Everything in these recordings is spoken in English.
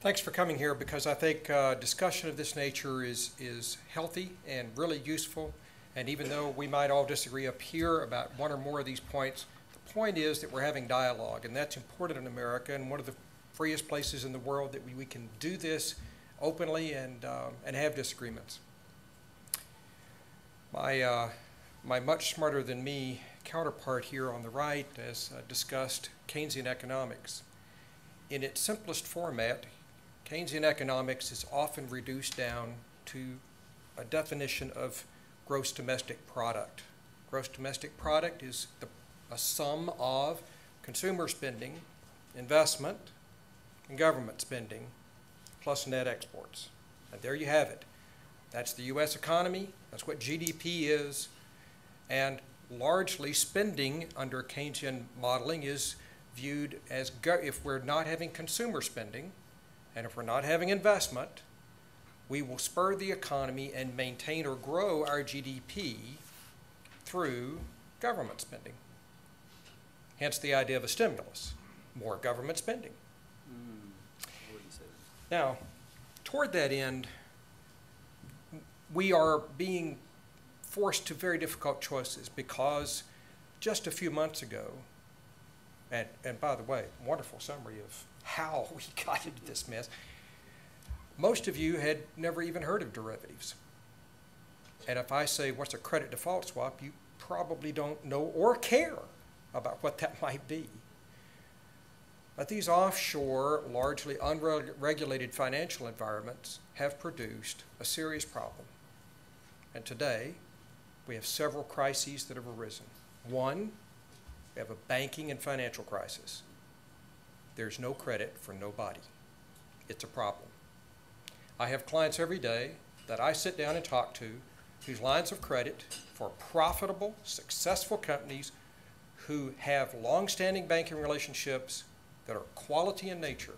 Thanks for coming here because I think discussion of this nature is healthy and really useful. And even though we might all disagree up here about one or more of these points, the point is that we're having dialogue, and that's important in America, and one of the freest places in the world that we can do this openly and have disagreements. My much smarter than me counterpart here on the right has discussed Keynesian economics. In its simplest format, Keynesian economics is often reduced down to a definition of gross domestic product. Gross domestic product is a sum of consumer spending, investment, and government spending, plus net exports. And there you have it. That's the U.S. economy. That's what GDP is. And largely spending under Keynesian modeling is viewed as, if we're not having consumer spending and if we're not having investment, we will spur the economy and maintain or grow our GDP through government spending. Hence the idea of a stimulus, more government spending. Now, toward that end, we are being forced to very difficult choices because just a few months ago, and by the way, wonderful summary of how we got into this mess, most of you had never even heard of derivatives. And if I say, what's a credit default swap, you probably don't know or care about what that might be. But these offshore, largely unregulated financial environments have produced a serious problem. And today, we have several crises that have arisen. One, we have a banking and financial crisis. There's no credit for nobody. It's a problem. I have clients every day that I sit down and talk to whose lines of credit for profitable, successful companies who have long-standing banking relationships that are quality in nature,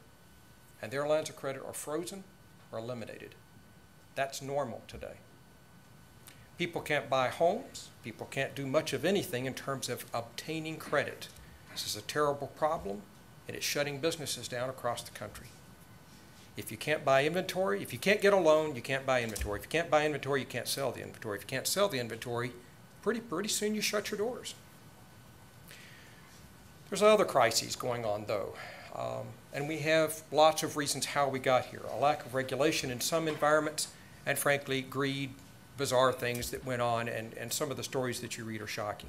and their lines of credit are frozen or eliminated. That's normal today. People can't buy homes. People can't do much of anything in terms of obtaining credit. This is a terrible problem, and it's shutting businesses down across the country. If you can't buy inventory, if you can't get a loan, you can't buy inventory. If you can't buy inventory, you can't sell the inventory. If you can't sell the inventory, pretty soon you shut your doors. There's other crises going on, though, and we have lots of reasons how we got here. A lack of regulation in some environments, and frankly, greed, bizarre things that went on, and some of the stories that you read are shocking.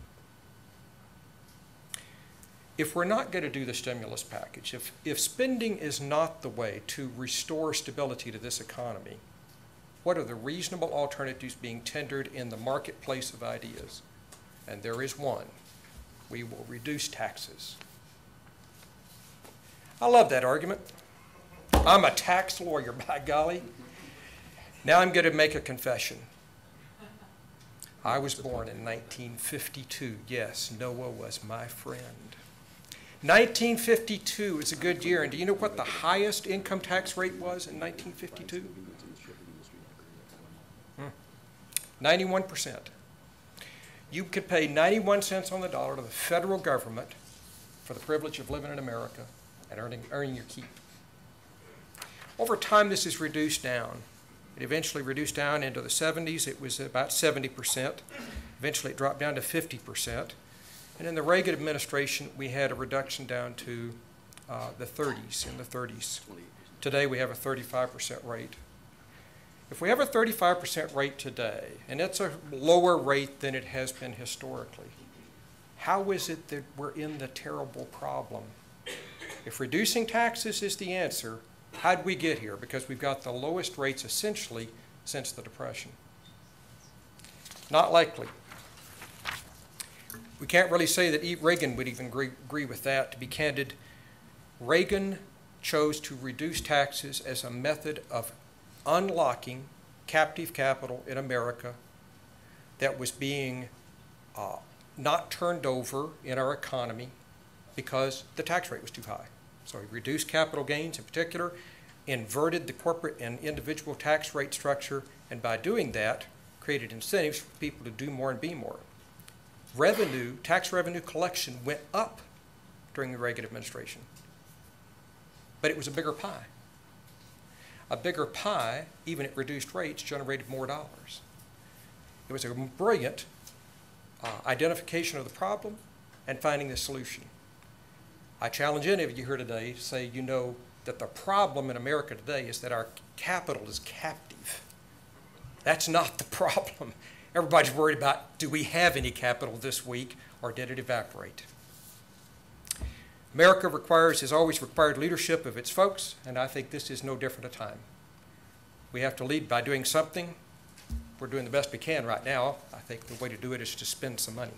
If we're not going to do the stimulus package, if spending is not the way to restore stability to this economy, what are the reasonable alternatives being tendered in the marketplace of ideas? And there is one. We will reduce taxes. I love that argument. I'm a tax lawyer, by golly. Now I'm going to make a confession. I was born in 1952. Yes, Noah was my friend. 1952 is a good year, and do you know what the highest income tax rate was in 1952? 91%. You could pay 91 cents on the dollar to the federal government for the privilege of living in America and earning your keep. Over time, this is reduced down. It eventually reduced down into the 70s. It was about 70%. Eventually, it dropped down to 50%. And in the Reagan administration, we had a reduction down to the 30s, in the 30s. Today, we have a 35% rate. If we have a 35% rate today, and it's a lower rate than it has been historically, how is it that we're in the terrible problem? If reducing taxes is the answer, how'd we get here? Because we've got the lowest rates essentially since the Depression. Not likely. We can't really say that Reagan would even agree with that. To be candid, Reagan chose to reduce taxes as a method of unlocking captive capital in America that was being not turned over in our economy because the tax rate was too high. So he reduced capital gains in particular, inverted the corporate and individual tax rate structure, and by doing that, created incentives for people to do more and be more. Tax revenue collection went up during the Reagan administration, but it was a bigger pie. a bigger pie, even at reduced rates, generated more dollars. It was a brilliant identification of the problem and finding the solution. I challenge any of you here today to say you know that the problem in America today is that our capital is captive. That's not the problem. Everybody's worried about, do we have any capital this week, or did it evaporate? America has always required leadership of its folks, and I think this is no different a time. We have to lead by doing something. We're doing the best we can right now. I think the way to do it is to spend some money.